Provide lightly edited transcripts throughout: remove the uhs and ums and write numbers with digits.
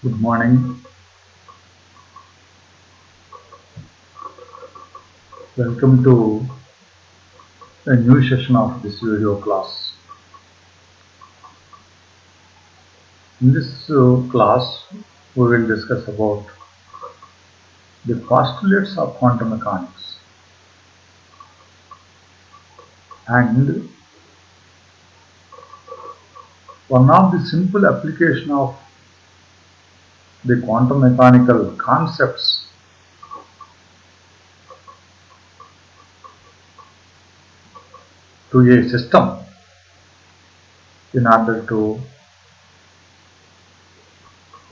Good morning. Welcome to a new session of this video class. In this class, we will discuss about the postulates of quantum mechanics and one of the simple application of the quantum mechanical concepts to a system in order to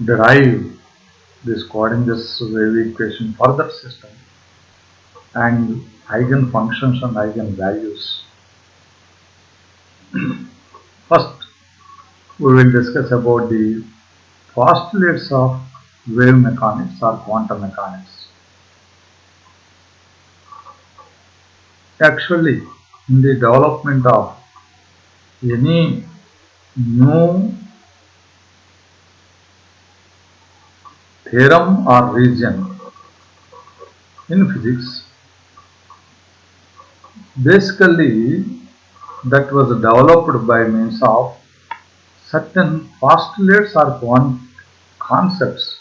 derive this Schrodinger's wave equation for that system and eigenfunctions and eigenvalues. First, we will discuss about the postulates of wave mechanics or quantum mechanics. Actually, in the development of any new theorem or region in physics, basically that was developed by means of certain postulates or concepts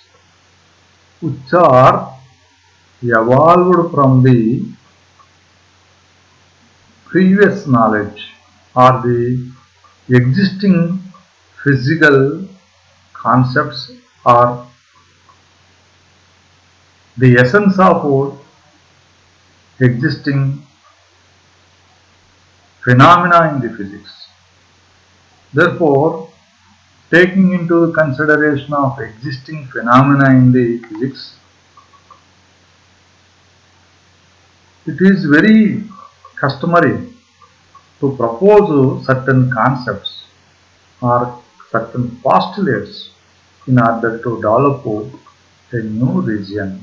which are evolved from the previous knowledge or the existing physical concepts or the essence of existing phenomena in the physics. Therefore, taking into consideration of existing phenomena in the physics, it is very customary to propose certain concepts or certain postulates in order to develop a new region.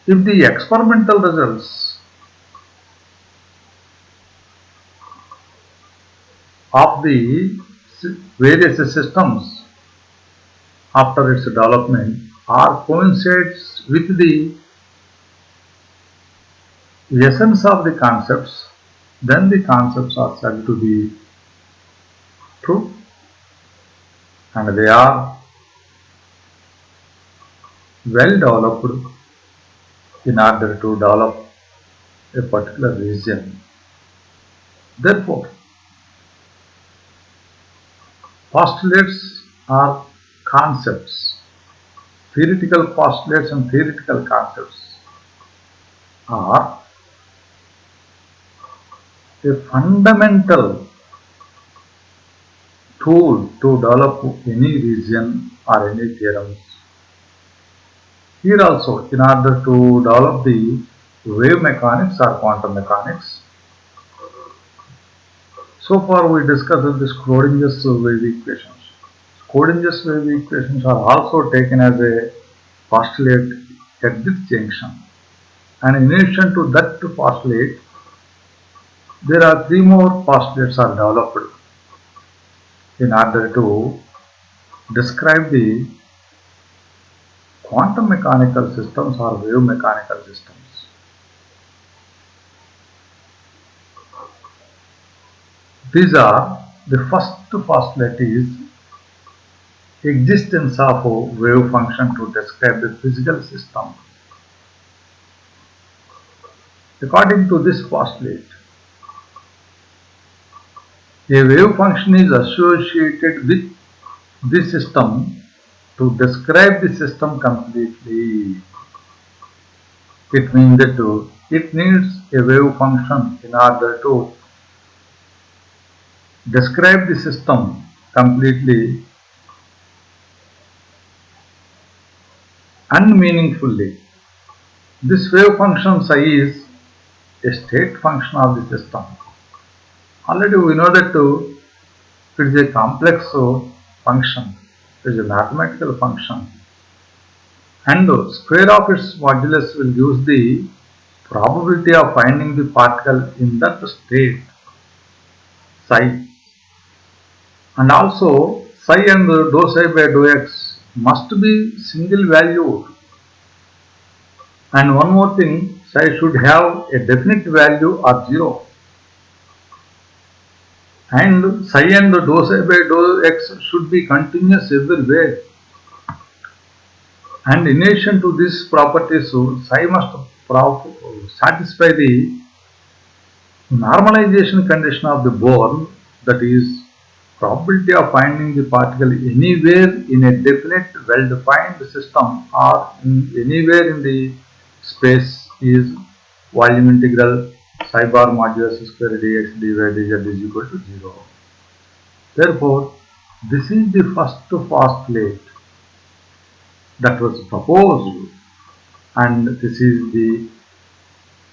If the experimental results of the various systems after its development are coincides with the essence of the concepts, then the concepts are said to be true and they are well developed in order to develop a particular region. Therefore, postulates are concepts. Theoretical postulates and theoretical concepts are a fundamental tool to develop any region or any theorems. Here also, in order to develop the wave mechanics or quantum mechanics, so far we discussed the Schrodinger's wave equations. Schrodinger's wave equations are also taken as a postulate at this junction. And in addition to that postulate, there are three more postulates are developed in order to describe the quantum mechanical systems or wave mechanical systems. These are the first postulate is existence of a wave function to describe the physical system. According to this postulate, a wave function is associated with the system to describe the system completely. It means that it needs a wave function in order to describe the system completely unmeaningfully. This wave function psi is a state function of the system. Already we know that it is a complex function, it is a mathematical function, and square of its modulus will use the probability of finding the particle in that state psi, and also psi and dou psi by dou x must be single valued. And one more thing, psi should have a definite value or 0. And psi and dou psi by dou x should be continuous everywhere. And in addition to this property, so psi must satisfy the normalization condition of the Bohr, that is, probability of finding the particle anywhere in a definite well-defined system or anywhere in the space is volume integral psi bar modulus square dx dy dz is equal to 0. Therefore, this is the first postulate that was proposed, and this is the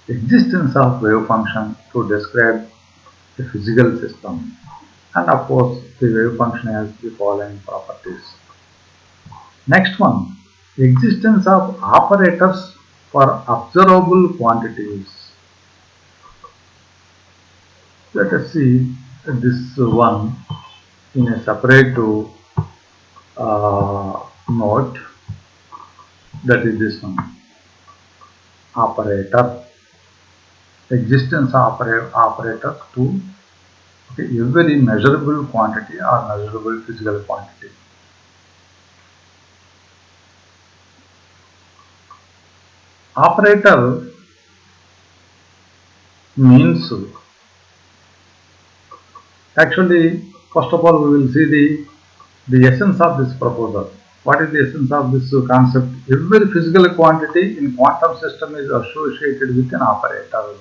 existence of wave function to describe a physical system. And of course, the wave function has the following properties. Next one, existence of operators for observable quantities. Let us see this one in a separate note, that is this one, operator. Existence of operator to every measurable quantity or measurable physical quantity. Operator means, actually, first of all, we will see the essence of this proposal. What is the essence of this concept? Every physical quantity in quantum system is associated with an operator.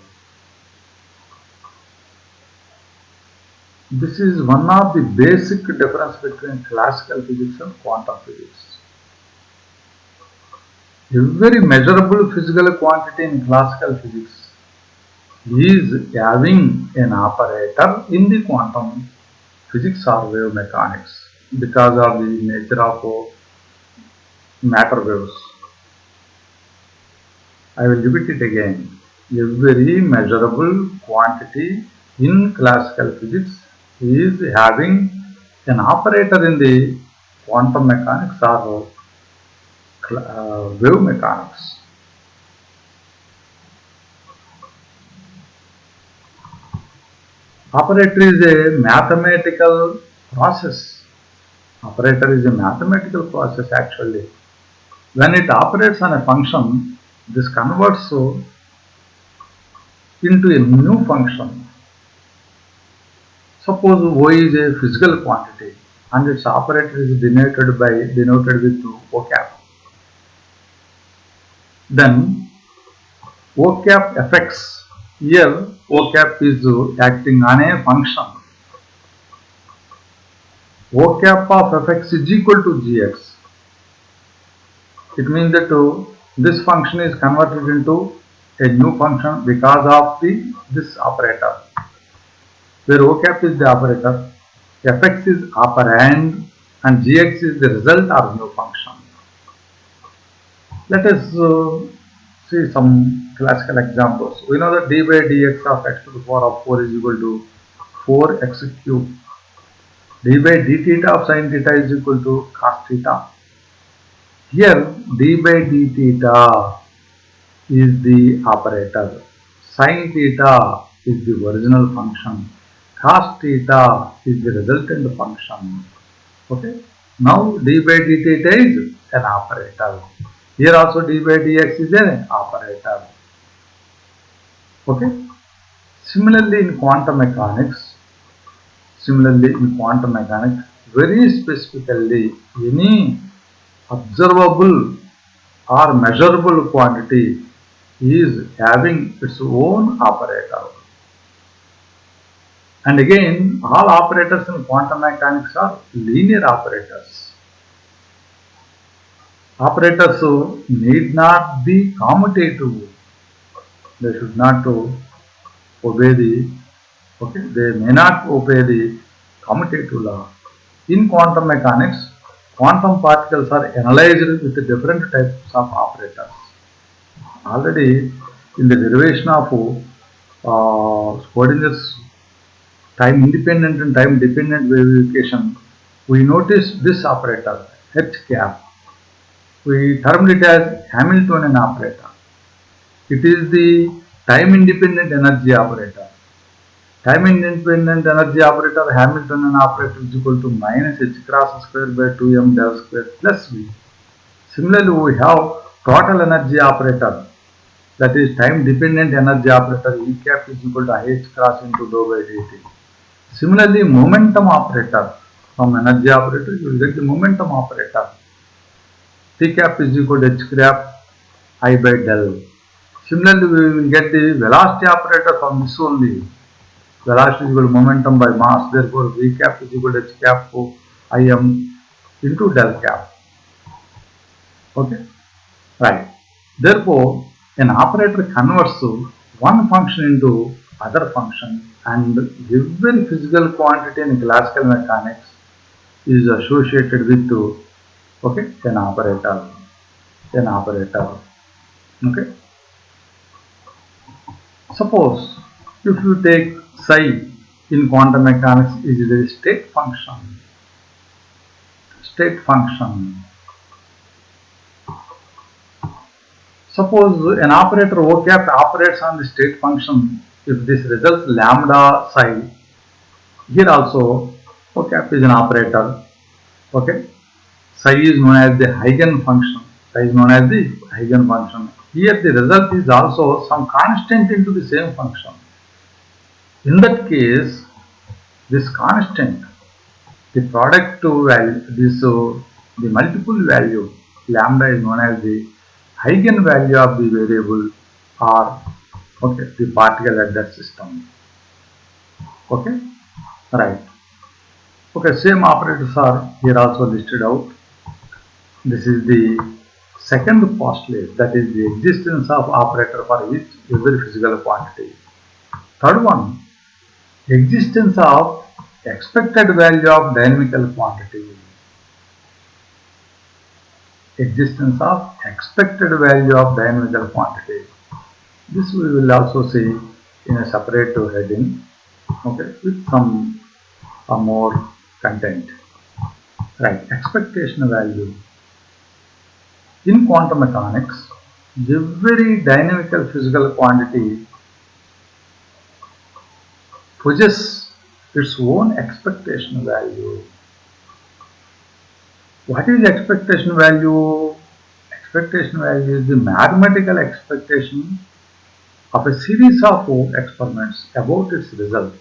This is one of the basic difference between classical physics and quantum physics. Every measurable physical quantity in classical physics is having an operator in the quantum physics or wave mechanics because of the nature of matter waves. I will repeat it again. Every measurable quantity in classical physics is having an operator in the quantum mechanics or wave mechanics. Operator is a mathematical process. Operator is a mathematical process actually. When it operates on a function, this converts into a new function. Suppose Y is a physical quantity and its operator is denoted with O cap. Then O cap fx, here O cap is acting on a function. O cap of fx is equal to gx. It means that this function is converted into a new function because of this operator, where O cap is the operator, fx is operand, and gx is the result or new function. Let us see some classical examples. We know that d by dx of x to the power of 4 is equal to 4x cube. D by d theta of sin theta is equal to cos theta. Here d by d theta is the operator, sin theta is the original function, cos theta is the resultant function. Okay. Now d by d theta is an operator. Here also d by dx is an operator. Okay. Similarly in quantum mechanics, very specifically, any observable or measurable quantity is having its own operator. And again, all operators in quantum mechanics are linear operators. Operators need not be commutative. They should not obey they may not obey the commutative law. In quantum mechanics, quantum particles are analyzed with different types of operators. Already in the derivation of Schrodinger's time independent and time dependent wave equation, we notice this operator H cap. We termed it as Hamiltonian operator. It is the time independent energy operator. Time independent energy operator Hamiltonian operator is equal to minus h cross square by 2m del square plus v. Similarly, we have total energy operator, that is time dependent energy operator E cap is equal to h cross into dou by dt. Similarly, momentum operator, from energy operator you will get the momentum operator T cap is equal to h cap I by del. Similarly, we will get the velocity operator from this only. Velocity is equal to momentum by mass, therefore V cap is equal to h cap Im into del cap. Okay, right. Therefore, an operator converts one function into other function, and every physical quantity in classical mechanics is associated with an operator. Okay. Suppose if you take psi in quantum mechanics is a state function. Suppose an operator O cap operates on the state function if this results lambda psi. Here also O cap is an operator. Okay. Psi is known as the eigenfunction. Here the result is also some constant into the same function. In that case, this constant, the product value, the multiple value lambda is known as the eigenvalue of the variable or the particle at that system. Okay, right. Okay, same operators are here also listed out. This is the second postulate, that is the existence of operator for each every physical quantity. Third one, existence of expected value of dynamical quantity. Existence of expected value of dynamical quantity. This we will also see in a separate heading, okay, with some more content. Right, expectation value. In quantum mechanics, every dynamical physical quantity possesses its own expectation value. What is expectation value? Expectation value is the mathematical expectation of a series of experiments about its result.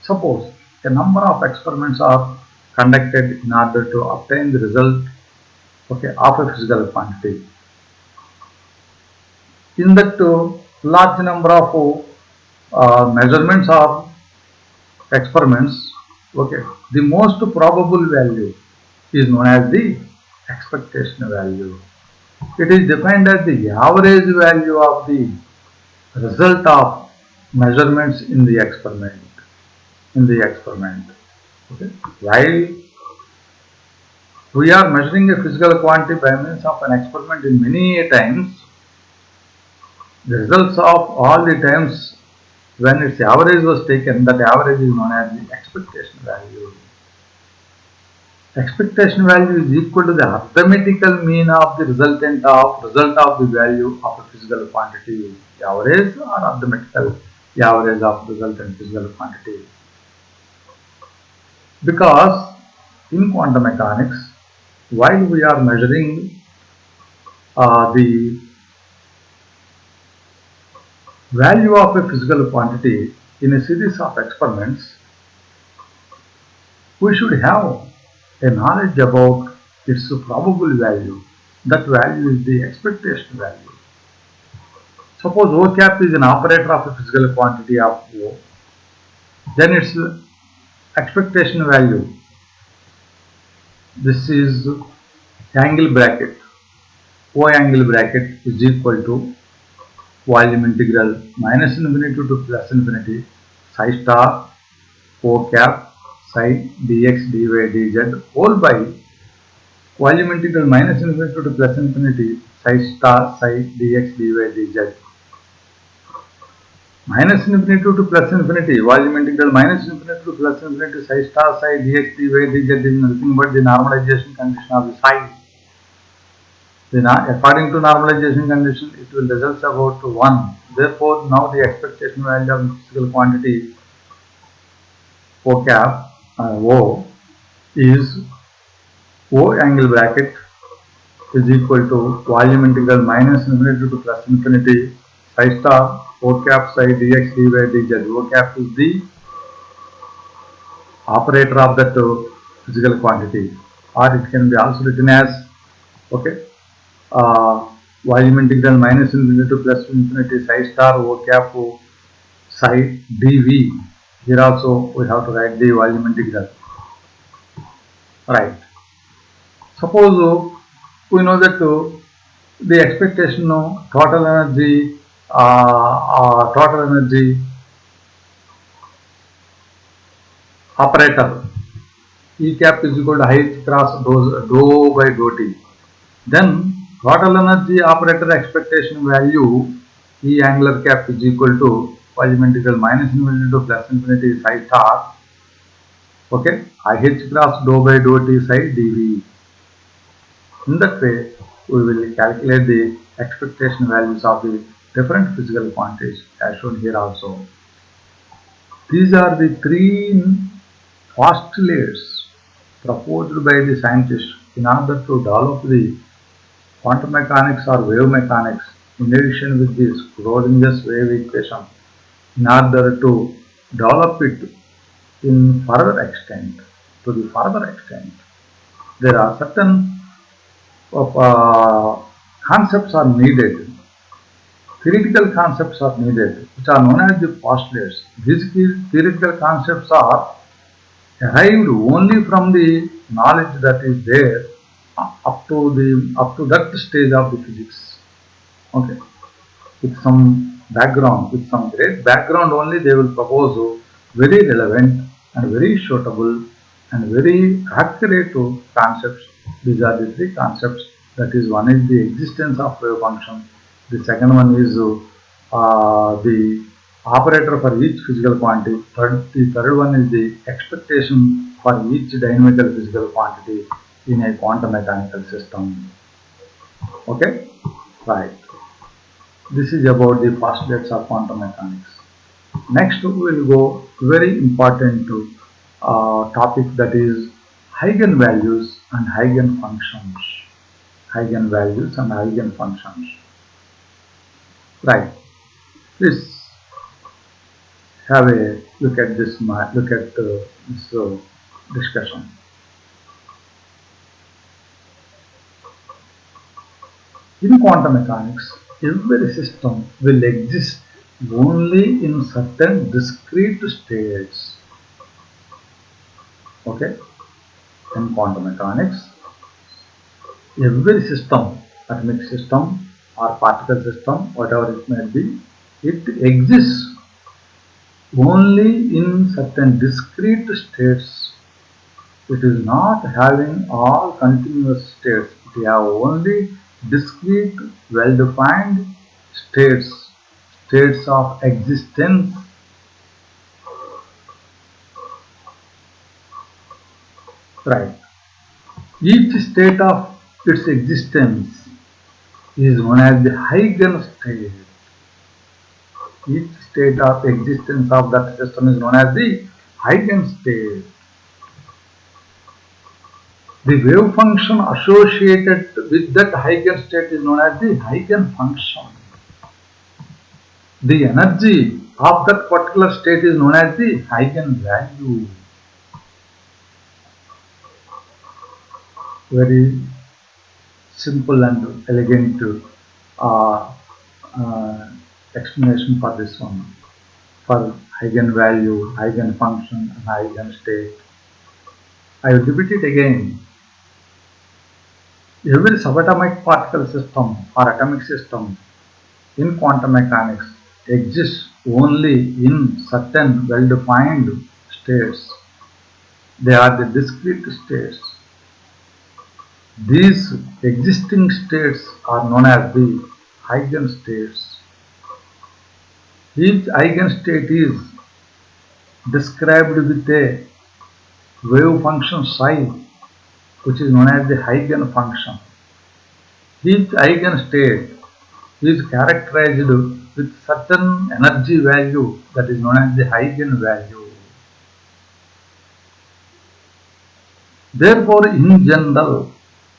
Suppose a number of experiments are conducted in order to obtain the result of a physical quantity. In that large number of measurements of experiments, the most probable value is known as the expectation value. It is defined as the average value of the result of measurements in the experiment. Okay. While we are measuring a physical quantity by means of an experiment in many times, the results of all the times when its average was taken, that average is known as the expectation value. Expectation value is equal to the arithmetical mean of the result of the value of a physical quantity, average, or arithmetical average of resultant physical quantity. Because in quantum mechanics, while we are measuring the value of a physical quantity in a series of experiments, we should have a knowledge about its probable value. That value is the expectation value. Suppose O cap is an operator of a physical quantity of O, then its expectation value, this is angle bracket, O angle bracket is equal to volume integral minus infinity to plus infinity psi star O cap psi dx dy dz whole by volume integral minus infinity to plus infinity psi star psi dx dy dz. minus infinity to plus infinity, volume integral minus infinity to plus infinity psi star psi dx dy dz is nothing but the normalization condition of the psi. According to normalization condition, it will result about 1. Therefore, now the expectation value of physical quantity O cap O is O angle bracket is equal to volume integral minus infinity to plus infinity psi star O cap psi dx dy dz. O cap is the operator of that physical quantity, or it can be also written as okay volume integral minus infinity to plus infinity psi star O cap psi dv. Here also we have to write the volume integral, right? Suppose we know that the expectation of total energy operator E cap is equal to height cross dou by dou t. Then total energy operator expectation value E angular cap is equal to volume integral minus infinity to plus infinity psi star okay IH cross dou by dou t psi dv. In that way, we will calculate the expectation values of the different physical quantities as shown here also. These are the three postulates proposed by the scientists in order to develop the quantum mechanics or wave mechanics in addition with the Schrodinger's wave equation in order to develop it in further extent. To the further extent, there are certain of concepts are needed, theoretical concepts are needed, which are known as the postulates. These theoretical concepts are arrived only from the knowledge that is there up to that stage of the physics. Okay, with some background, with some great background only, they will propose very relevant and very suitable and very accurate concepts. These are the three concepts. That is, one is the existence of wave function. The second one is the operator for each physical quantity. The third one is the expectation for each dynamical physical quantity in a quantum mechanical system. Okay, right. This is about the postulates of quantum mechanics. Next, we will go very important topic, that is eigenvalues and eigenfunctions. Eigenvalues and eigenfunctions. Right. Please have a look at this. Look at this discussion. In quantum mechanics, every system will exist only in certain discrete states. Okay, in quantum mechanics, every system, atomic system or particle system, whatever it may be, it exists only in certain discrete states. It is not having all continuous states. It have only discrete, well-defined states, states of existence. Right. Each state of its existence is known as the eigenstate. Each state of existence of that system is known as the eigenstate. The wave function associated with that eigenstate is known as the eigenfunction. The energy of that particular state is known as the eigenvalue. Very simple and elegant uh, uh, explanation for this one. For eigenvalue, eigenfunction, and eigenstate. I will repeat it again. Every subatomic particle system or atomic system in quantum mechanics exists only in certain well-defined states. They are the discrete states. These existing states are known as the eigenstates. Each eigenstate is described with a wave function psi, which is known as the eigenfunction. Each eigenstate is characterized with certain energy value that is known as the eigenvalue. Therefore, in general,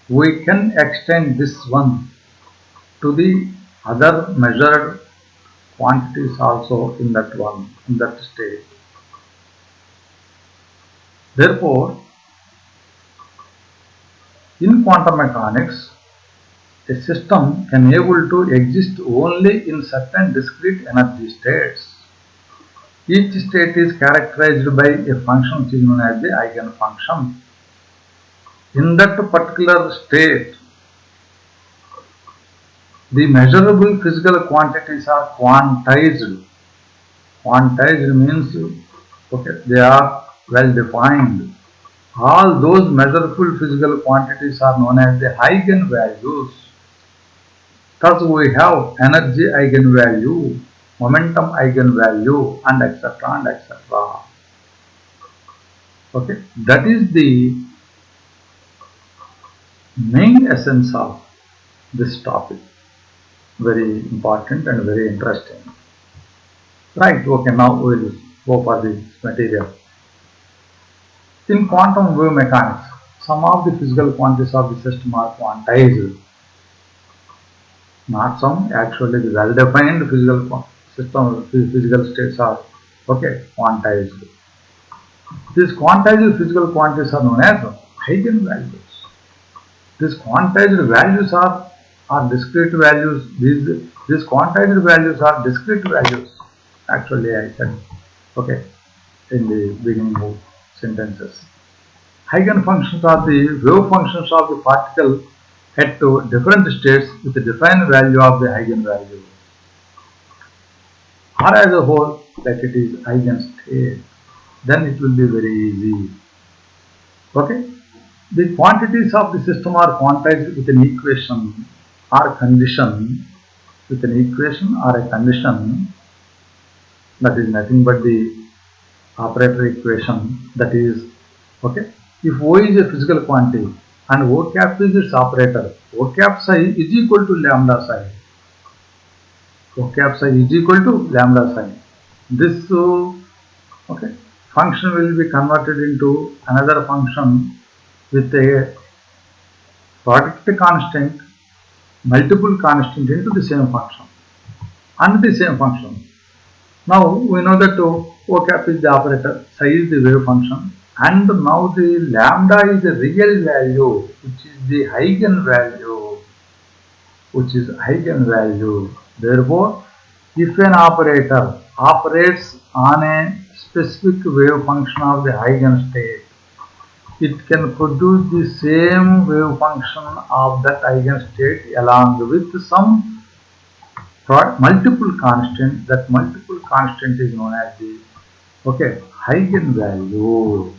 we can extend this one to the other measured quantities also in that one, in that state. Therefore, in quantum mechanics, a system can able to exist only in certain discrete energy states. Each state is characterized by a function which is known as the eigenfunction. In that particular state, the measurable physical quantities are quantized. Quantized means okay, they are well defined. All those measurable physical quantities are known as the eigenvalues. Thus we have energy eigenvalue, momentum eigenvalue, and etc. and etc. Okay, that is the main essence of this topic. Very important and very interesting. Right, okay, now we will go for this material. In quantum wave mechanics, some of the physical quantities of the system are quantized. Not some, actually the well-defined physical system, physical states are okay, quantized. These quantized physical quantities are known as eigenvalues. These quantized values are discrete values. These quantized values are discrete values. Actually, I said okay in the beginning of sentences. Eigenfunctions are the wave functions of the particle at different states with a defined value of the eigenvalue. Or as a whole, like it is eigenstate, then it will be very easy. Okay? The quantities of the system are quantized with an equation or condition, with an equation or a condition that is nothing but the operator equation, that is okay. If O is a physical quantity and O cap is its operator, O cap psi is equal to lambda psi. O cap psi is equal to lambda psi. This okay, function will be converted into another function with a product constant, multiple constant into the same function and the same function. Now we know that O cap is the operator, psi is the wave function, and now the lambda is the real value, which is the eigenvalue, Therefore, if an operator operates on a specific wave function of the eigenstate, it can produce the same wave function of that eigenstate along with some multiple constant. That multiple constant is known as the okay eigenvalue.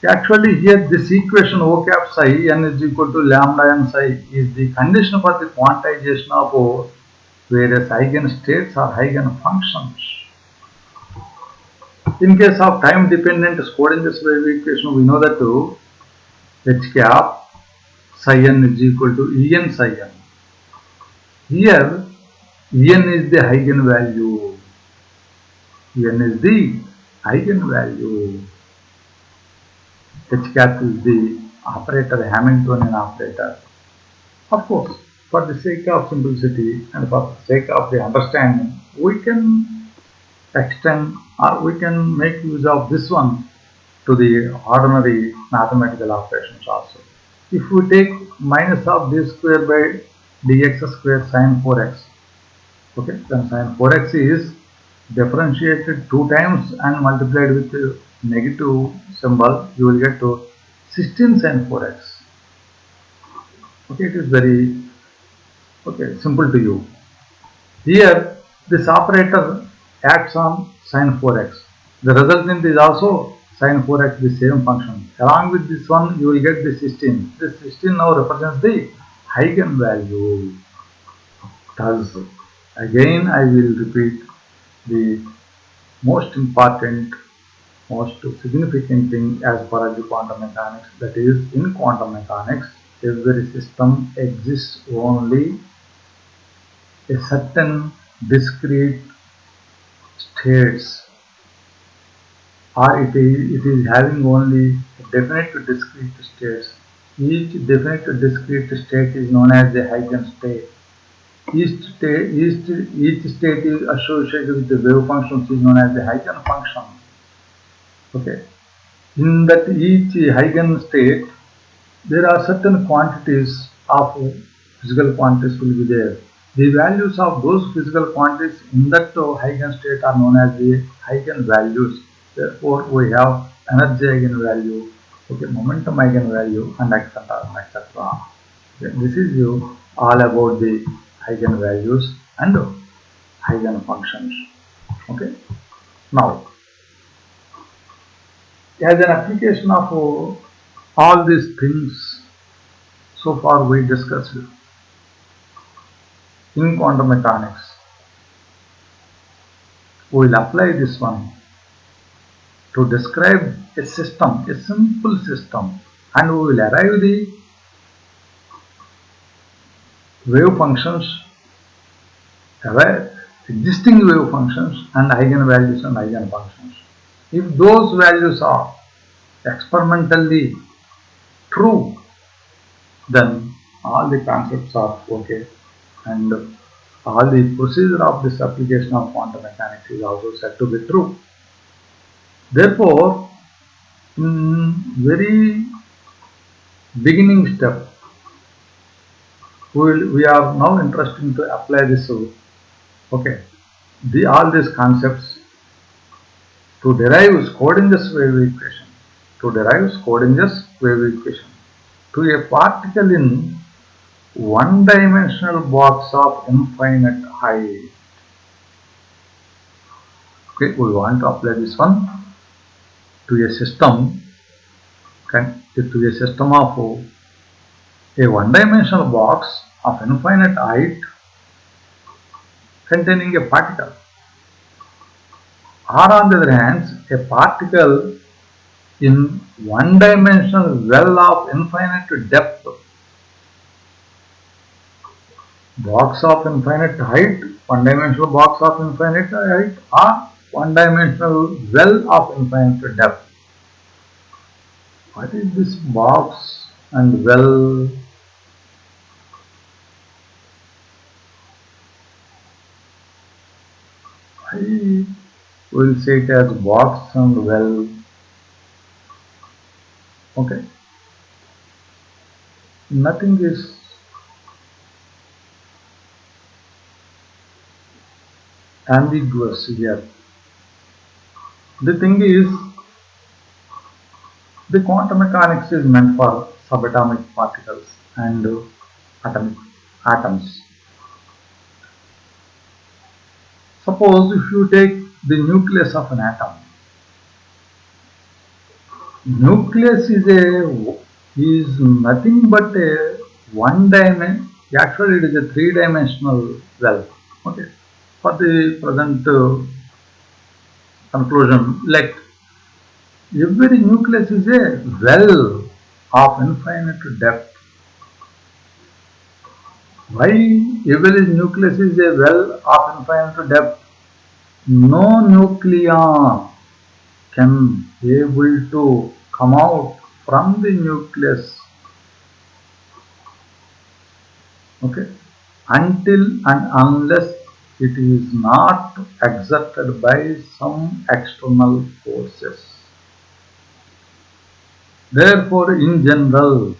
Actually, here this equation O cap psi n is equal to lambda n psi is the condition for the quantization of various eigenstates or eigenfunctions. In case of time dependent Schrödinger's wave equation, we know that h cap psi n is equal to En psi n. Here, En is the eigenvalue. En is the eigenvalue. H cap is the operator, Hamiltonian operator. Of course, for the sake of simplicity and for the sake of the understanding, we can extend or we can make use of this one to the ordinary mathematical operations also. If we take minus of d square by dx square sine 4x, okay, then sine 4x is differentiated 2 times and multiplied with the negative symbol, you will get to 16 sine 4x. Okay, it is very okay simple to you. Here, this operator acts on sine 4x. The resultant is also sine 4x, the same function. Along with this one, you will get the 16. This 16 now represents the eigenvalue. Thus, Again, I will repeat the most important, most significant thing as far as the quantum mechanics, that is, in quantum mechanics, every system exists only a certain discrete states, or it is having only definite discrete states. Each definite discrete state is known as the eigenstate. Each state is associated with the wave functions is known as the eigenfunction. Okay. In that each eigenstate, there are certain quantities of physical quantities will be there. The values of those physical quantities in that eigenstate are known as the eigenvalues. Therefore, we have energy eigenvalue, okay, momentum eigenvalue, and etc. etc. Okay, this is all about the eigenvalues and eigenfunctions. Okay. Now, as an application of all these things, so far we discussed in quantum mechanics, we will apply this one to describe a system, a simple system, and we will arrive the wave functions, existing wave functions and eigenvalues and eigenfunctions. If those values are experimentally true, then all the concepts are okay, and all the procedure of this application of quantum mechanics is also said to be true. Therefore, in very beginning step, we are now interested to apply this. Okay, all these concepts to derive Schrödinger's wave equation, to a particle in one-dimensional box of infinite height. Okay, we want to apply this one to a system, of a one-dimensional box of infinite height containing a particle, or on the other hand, a particle in one-dimensional well of infinite depth, box of infinite height, one-dimensional box of infinite height, or one-dimensional well of infinite depth. What is this box and well? I will say it as box and well. Okay. Nothing is ambiguous here. The thing is, the quantum mechanics is meant for subatomic particles and atomic atoms. Suppose if you take the nucleus of an atom, nucleus is nothing but a one dimension. Actually, it is a three-dimensional well. Okay. For the present conclusion, let every nucleus is a well of infinite depth. Why every nucleus is a well of infinite depth? No nucleon can able to come out from the nucleus, okay, until and unless it is not exerted by some external forces. Therefore, in general,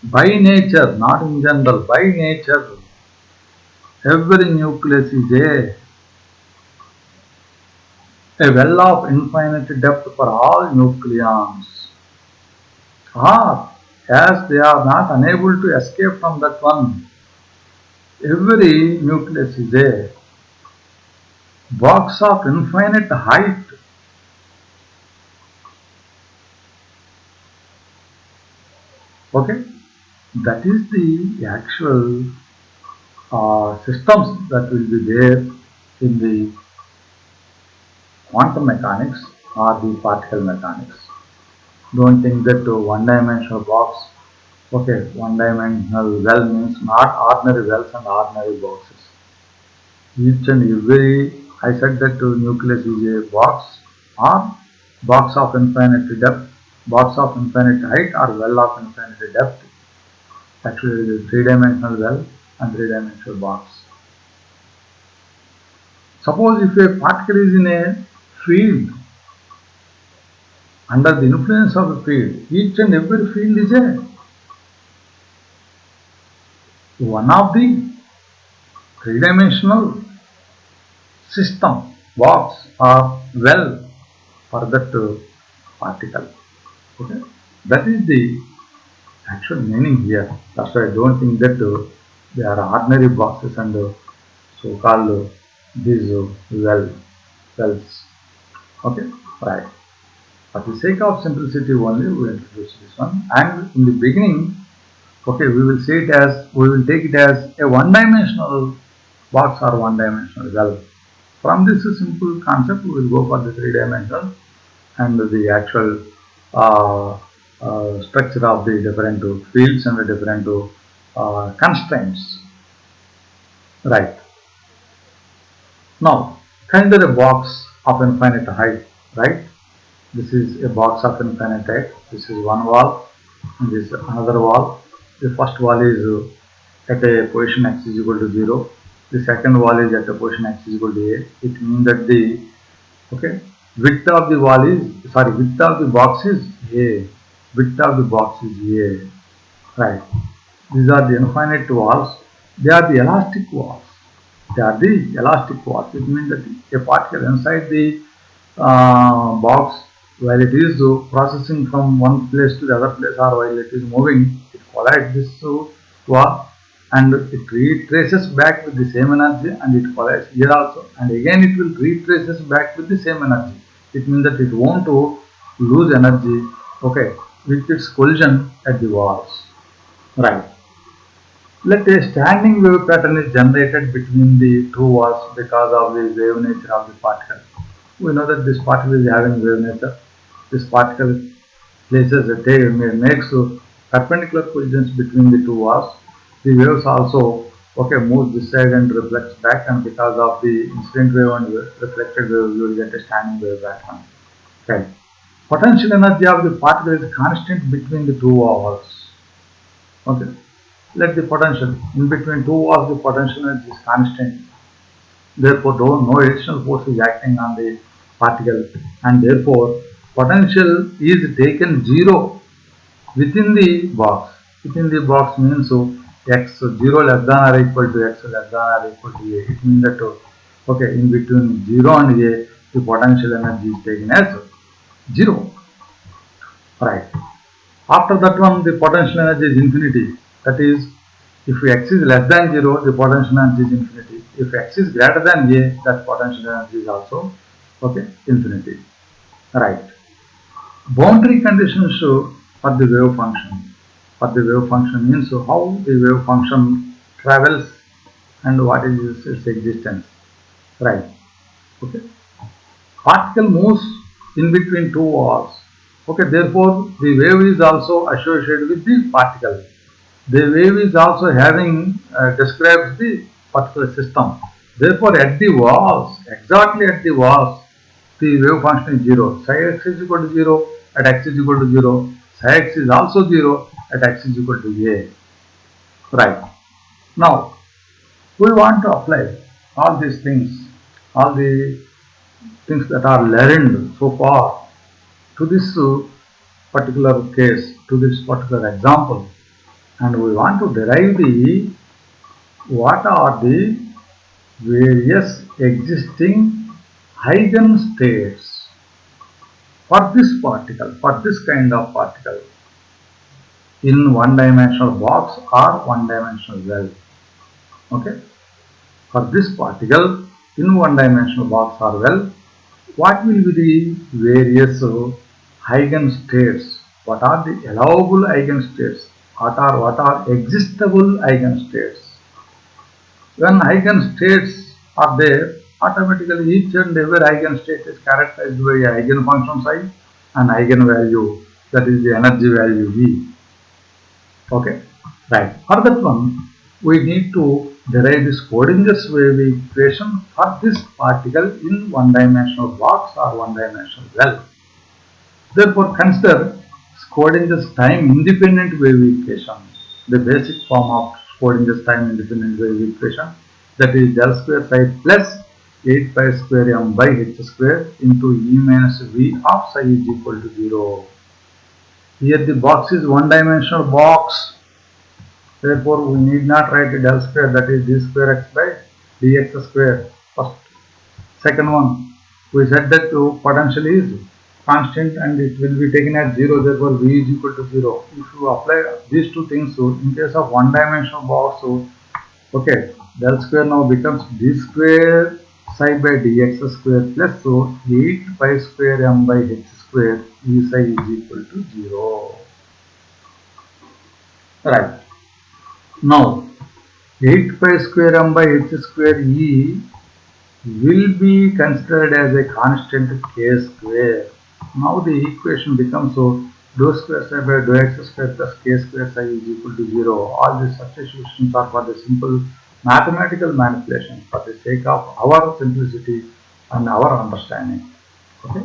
by nature, not in general, by nature, every nucleus is a well of infinite depth for all nucleons. Or, as they are not unable to escape from that one, every nucleus is a box of infinite height. Okay, that is the actual systems that will be there in the quantum mechanics or the particle mechanics. Don't think that one-dimensional box, okay, one-dimensional well means not ordinary wells and ordinary boxes. Each and every, I said that nucleus is a box or box of infinite depth, box of infinite height or well of infinite depth. Actually, it is a three-dimensional well and three-dimensional box. Suppose if a particle is in a field, under the influence of a field, each and every field is a one of the three-dimensional system, box or well for that particle. Okay, that is the actual meaning here. That's why I don't think that they are ordinary boxes and so-called these wells. Okay, right. For the sake of simplicity only, we will introduce this one. And in the beginning, okay, we will take it as a one-dimensional box or one-dimensional well. From this simple concept, we will go for the three-dimensional and the actual structure of the different fields and the different constraints. Right. Now, consider a box of infinite height. Right. This is a box of infinite height. This is one wall and this is another wall. The first wall is at a position x is equal to 0. The second wall is at a position x is equal to a. It means that the width of the wall is width of the box is a. Width of the box is a. Right. These are the infinite walls. They are the elastic walls. They are the elastic walls. It means that a particle inside the box, while it is processing from one place to the other place or while it is moving, it collides this wall and it retraces back with the same energy and it collides here also and again it will retraces back with the same energy. It means that it won't lose energy, okay, with its collision at the walls. Right. Let a standing wave pattern is generated between the two walls because of the wave nature of the particle. We know that this particle is having wave nature. This particle places makes perpendicular collisions between the two walls. The waves also move this side and reflects back, and because of the incident wave and reflected wave, you will get a standing wave pattern. Okay. Potential energy of the particle is constant between the two walls. Okay. Let the potential in between two walls, the potential energy is constant. Therefore, no additional force is acting on the particle, and therefore potential is taken 0 within the box. Within the box means x 0 less than or equal to x less than or equal to a. It means that in between 0 and a, the potential energy is taken as 0. Right. After that one, the potential energy is infinity. That is, if x is less than 0, the potential energy is infinity. If x is greater than a, that potential energy is also infinity. Right. Boundary conditions for the wave function. For the wave function means how the wave function travels and what is its existence. Right. Okay. Particle moves in between two walls. Okay. Therefore, the wave is also associated with the particle. The wave is also having describes the particular system. Therefore, at the walls, exactly at the walls, the wave function is 0. Psi x is equal to 0 at x is equal to 0. Psi x is also 0 at x is equal to a. Right. Now, we want to apply all these things, all the things that are learned so far to this particular case, to this particular example, and we want to derive the what are the various existing eigenstates for this particle, for this kind of particle in one-dimensional box or one-dimensional well. Okay, for this particle in one-dimensional box or well, what will be the various eigenstates? What are the allowable eigenstates? What are existable eigenstates? When eigenstates are there, automatically each and every eigenstate is characterized by a eigenfunction psi and eigenvalue, that is the energy value V. Okay, right. For that one, we need to derive this Schrodinger's wave equation for this particle in one-dimensional box or one-dimensional well. Therefore, consider Schrodinger's time-independent wave equation, the basic form of Schrodinger's time-independent wave equation, that is del square psi plus 8 pi square m by h square into E minus V of psi is equal to 0. Here the box is one-dimensional box. Therefore, we need not write del square, that is d square x by dx square. First. Second one, we said that potential is constant and it will be taken as 0, therefore V is equal to 0. If you apply these two things, so in case of one-dimensional box, so okay, del square now becomes d square psi by dx square plus so 8 pi square m by h square E psi is equal to 0. Right. Now, 8 pi square m by h square E will be considered as a constant k square. Now the equation becomes so dou square psi by dou x square plus k square psi is equal to 0. All these substitutions are for the simple mathematical manipulation for the sake of our simplicity and our understanding. Okay,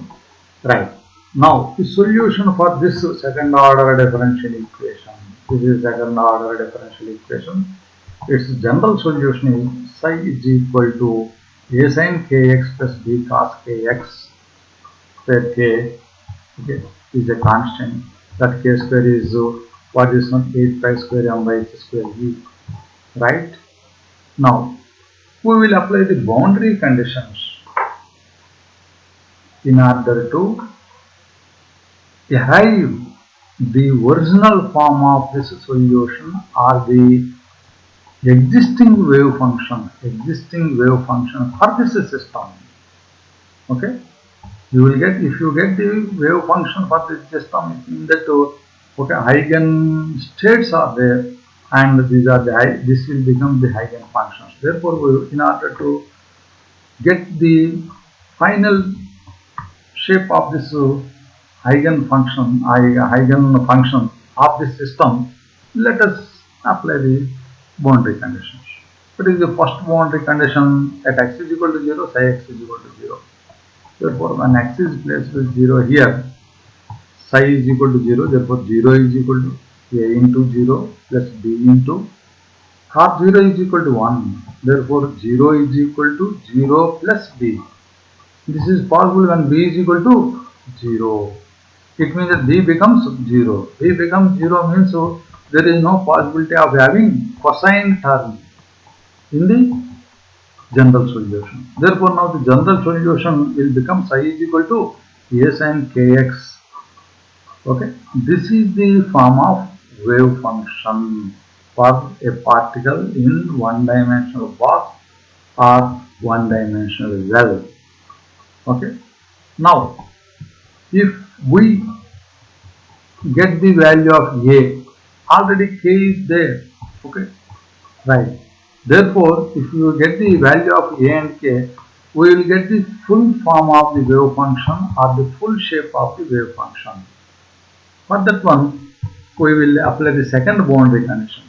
right. Now the solution for this second order differential equation. This is second order differential equation. Its general solution is psi is equal to a sin kx plus b cos kx where k, okay, is a constant. That k square is what is known 8 pi square m by h square v. Right? Now we will apply the boundary conditions in order to arrive the original form of this solution or the existing wave function for this system. Okay, you will get, if you get the wave function for this system, it means that okay, eigenstates are there and these are the, this will become the eigenfunctions. Therefore, we, in order to get the final shape of this eigenfunction of this system, let us apply the boundary conditions. What is the first boundary condition? At x is equal to 0, psi x is equal to 0. Therefore, when x is placed with 0 here, psi is equal to 0. Therefore, 0 is equal to a into 0 plus b into cos 0 is equal to 1. Therefore, 0 is equal to 0 plus b. This is possible when b is equal to 0. It means that b becomes 0. B becomes 0 means so there is no possibility of having cosine term in the general solution. Therefore, now the general solution will become psi is equal to a sin kx. Okay, this is the form of wave function for a particle in one-dimensional box or one-dimensional well. Okay, now if we get the value of a, already k is there. Okay, right. Therefore, if you get the value of a and k, we will get the full form of the wave function or the full shape of the wave function. For that one, we will apply the second boundary condition.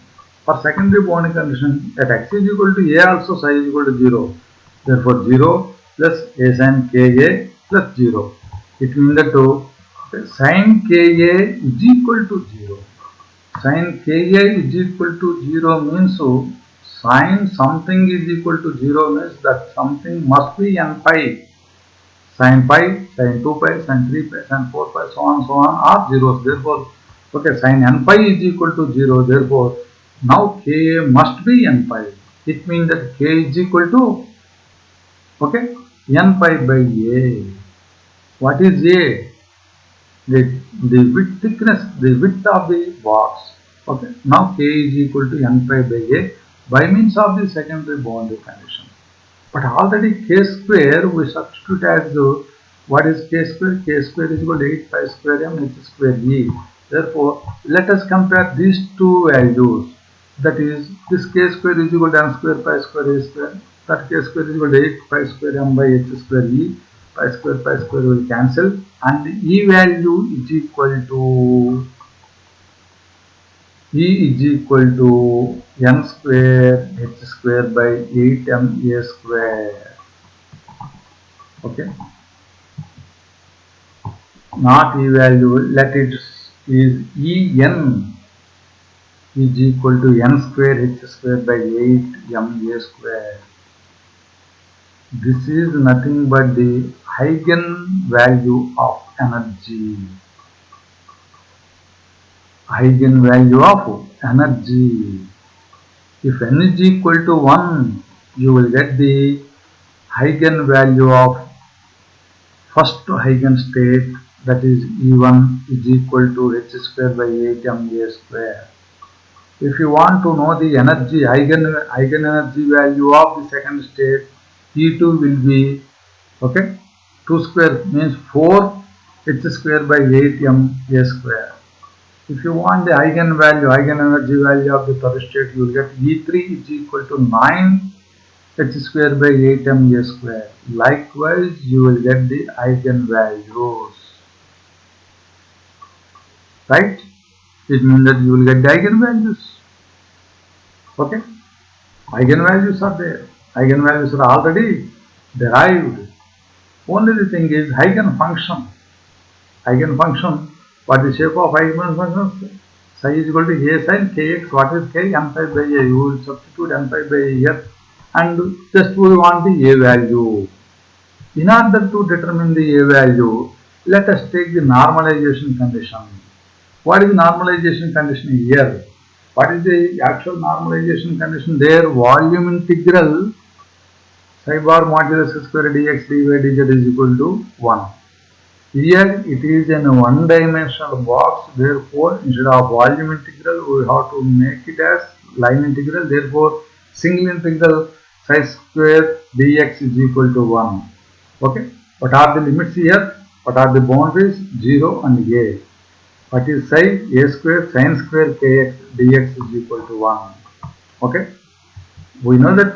For secondary boundary condition, at x is equal to a also psi is equal to 0. Therefore, 0 plus a sin ka plus 0. It means that sin ka is equal to 0. Sin ka is equal to 0 means so sin something is equal to 0 means that something must be n pi. Sin pi, sin 2 pi, sin 3 pi, sin 4 pi, so on are zeros. Therefore, okay, sin n pi is equal to 0. Therefore, now Ka must be n pi. It means that K is equal to, okay, n pi by A. What is A? The width thickness, the width of the box. Okay, now K is equal to n pi by A by means of the secondary boundary condition. But already k square we substitute as what is k square? K square is equal to 8 pi square m h square e. Therefore, let us compare these two values. that is this k square is equal to n square pi square a square, that k square is equal to 8 pi square m by h square e, pi square will cancel, and e value is equal to n square h square by 8m a square. Okay, not e value, let it is en is equal to n square h square by 8m a square. This is nothing but the eigenvalue of energy. Eigenvalue of energy. If n is equal to 1, you will get the eigenvalue of first eigenstate, that is E1 is equal to h square by 8ma square. If you want to know the energy eigenenergy value of the second state, E2 will be, okay, 2 square means 4 h square by 8ma square. If you want the eigenenergy value of the third state, you will get E3 is equal to 9 h square by 8ma square. Likewise, you will get the eigenvalues. Right? It means that you will get the eigenvalues. Okay? Eigenvalues are there. Eigenvalues are already derived. Only the thing is eigenfunction. Eigenfunction, what is the shape of eigenfunction? Psi is equal to a sin kx. What is k? N pi by a. You will substitute n pi by a here, and just we want the a value. In order to determine the a value, let us take the normalization condition. What is the normalization condition here? What is the actual normalization condition there? Volume integral psi bar modulus square dx dy dz is equal to 1. Here it is in a one-dimensional box, therefore instead of volume integral we have to make it as line integral, therefore single integral psi square dx is equal to 1. Okay, what are the limits here? What are the boundaries? 0 and a. What is psi? A square sin square kx dx is equal to 1. Okay, we know that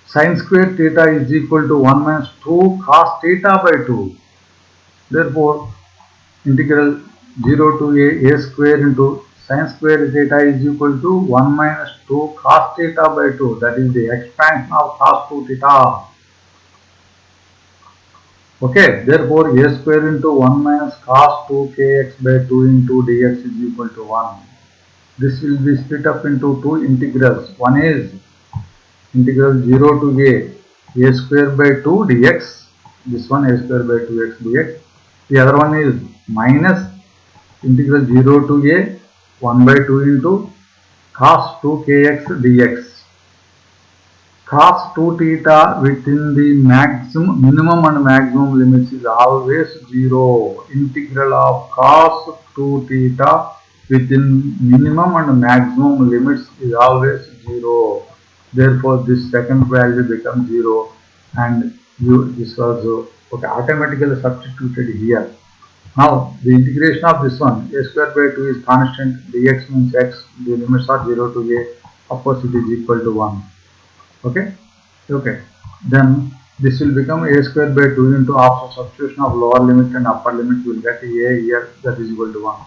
sin square theta is equal to 1 minus 2 cos theta by 2. Therefore, integral 0 to a square into sin square theta is equal to 1 minus 2 cos theta by 2. That is the expansion of cos 2 theta. Okay, therefore a square into 1 minus cos 2 kx by 2 into dx is equal to 1. This will be split up into two integrals. One is integral 0 to a square by 2 dx. This one a square by 2x dx. The other one is minus integral 0 to a 1 by 2 into cos 2 kx dx. Cos 2 theta within the minimum and maximum limits is always 0. Integral of cos 2 theta within minimum and maximum limits is always 0. Therefore, this second value becomes 0, and this was okay, automatically substituted here. Now, the integration of this one, a square by 2 is constant, dx means x, the limits are 0 to a, of course it is equal to 1. Okay, then this will become a square by 2 into after substitution of lower limit and upper limit, you will get a here, that is equal to 1.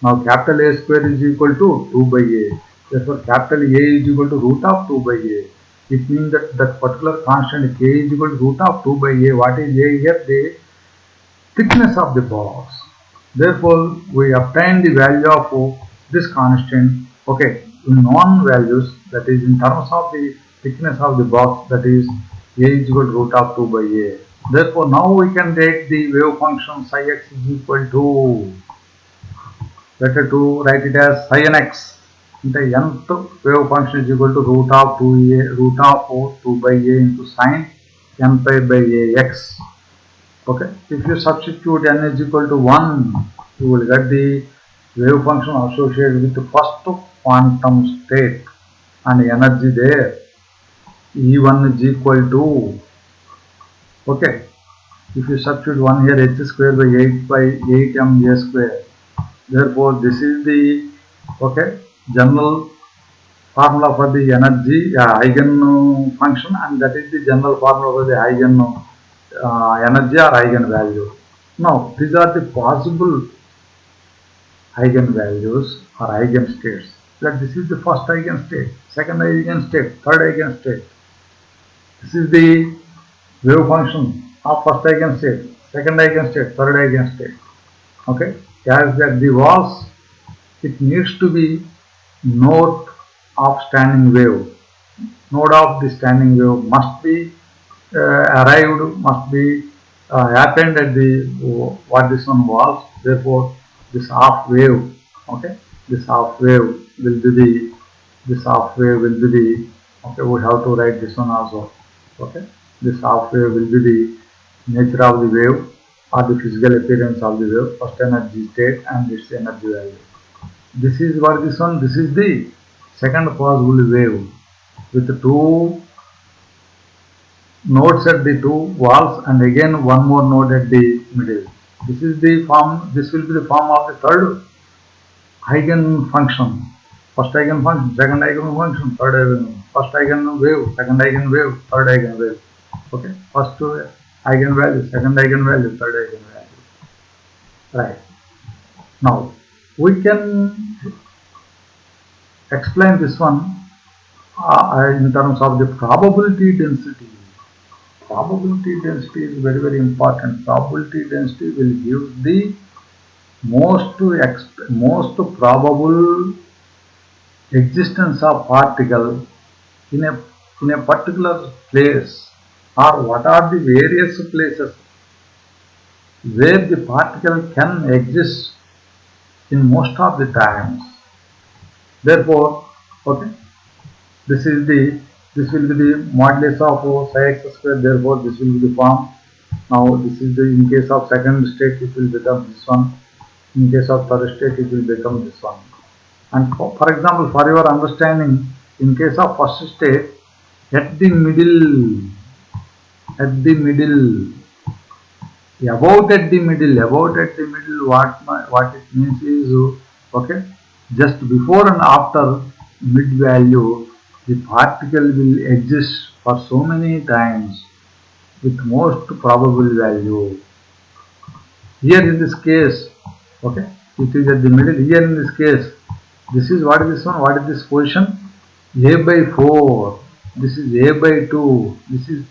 Now capital A square is equal to 2 by a, therefore capital A is equal to root of 2 by a. It means that that particular constant k is equal to root of 2 by a. What is a here? The thickness of the box. Therefore we obtain the value of this constant, okay, in known values, that is in terms of the thickness of the box, that is a is equal to root of 2 by a. Therefore now we can take the wave function psi x is equal to, better to write it as psi nx. The nth wave function is equal to root of 2 by a into sine n pi by ax. Okay, if you substitute n is equal to 1, you will get the wave function associated with the first quantum state and energy there. E1 is equal to, okay, if you substitute 1 here, h square by 8 m a square. Therefore, this is the, okay, general formula for the energy eigen function, and that is the general formula for the eigen energy or eigenvalue. Now, these are the possible eigenvalues or eigenstates. That this is the first eigenstate, second eigenstate, third eigenstate. This is the wave function of first eigenstate, second eigenstate, third eigenstate. Okay, as that the walls, it needs to be node of standing wave. Node of the standing wave must be arrived, must be happened at the what this one was. Therefore, this half wave, okay, this half wave will be the okay. We have to write this one also. Okay, this half wave will be the nature of the wave or the physical appearance of the wave, first energy state and its energy value. This is what this one. This is the second possible wave with two nodes at the two walls and again one more node at the middle. This is the form. This will be the form of the third eigen function. First eigen function, second eigen function, third eigen, first eigen wave, second eigen wave, third eigen wave. Okay, first eigen value, second eigen value, third eigen value. Right. Now we can explain this one in terms of the probability density. Probability density is very, very important. Probability density will give the most probable existence of particle in a particular place, or what are the various places where the particle can exist in most of the times. Therefore, okay, this will be the modulus of psi x square. Therefore, this will be the form. Now, this is the, in case of second state, it will become this one. In case of third state, it will become this one. And for example, for your understanding, in case of first state, at the middle, about at the middle, what it means is, okay, just before and after mid value, the particle will exist for so many times with most probable value. Here in this case, okay, it is at the middle. Here in this case, this is what is this one? What is this position? A by 4. This is A by 2. This is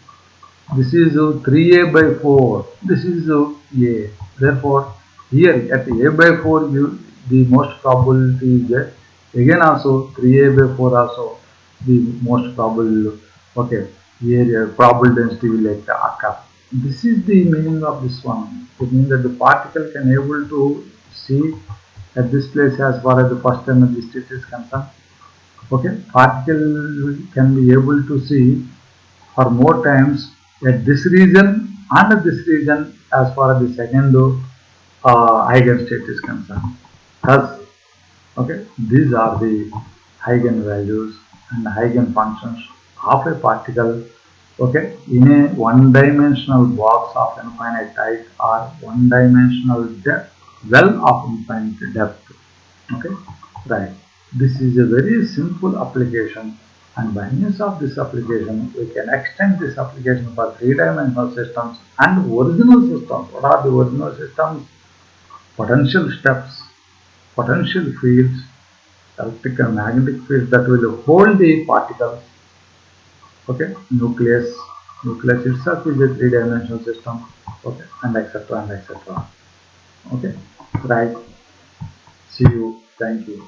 3A by 4. This is A. Therefore, here at A by 4, the most probability is that. Again also 3A by 4 also the most probable, okay, area probable density will occur. This is the meaning of this one. It means that the particle can able to see at this place as far as the first energy state is concerned. Okay, particle can be able to see for more times at this region and this region as far as the second eigenstate is concerned. Thus, okay, these are the eigenvalues and eigenfunctions of a particle, okay, in a one-dimensional box of infinite height or one-dimensional well of infinite depth. Okay, right. This is a very simple application, and by means of this application, we can extend this application for three-dimensional systems and original systems. What are the original systems? Potential steps, potential fields, electric and magnetic fields that will hold the particles. Okay, nucleus itself is a three-dimensional system. Okay, and etc. and etc. Okay, right. See you. Thank you.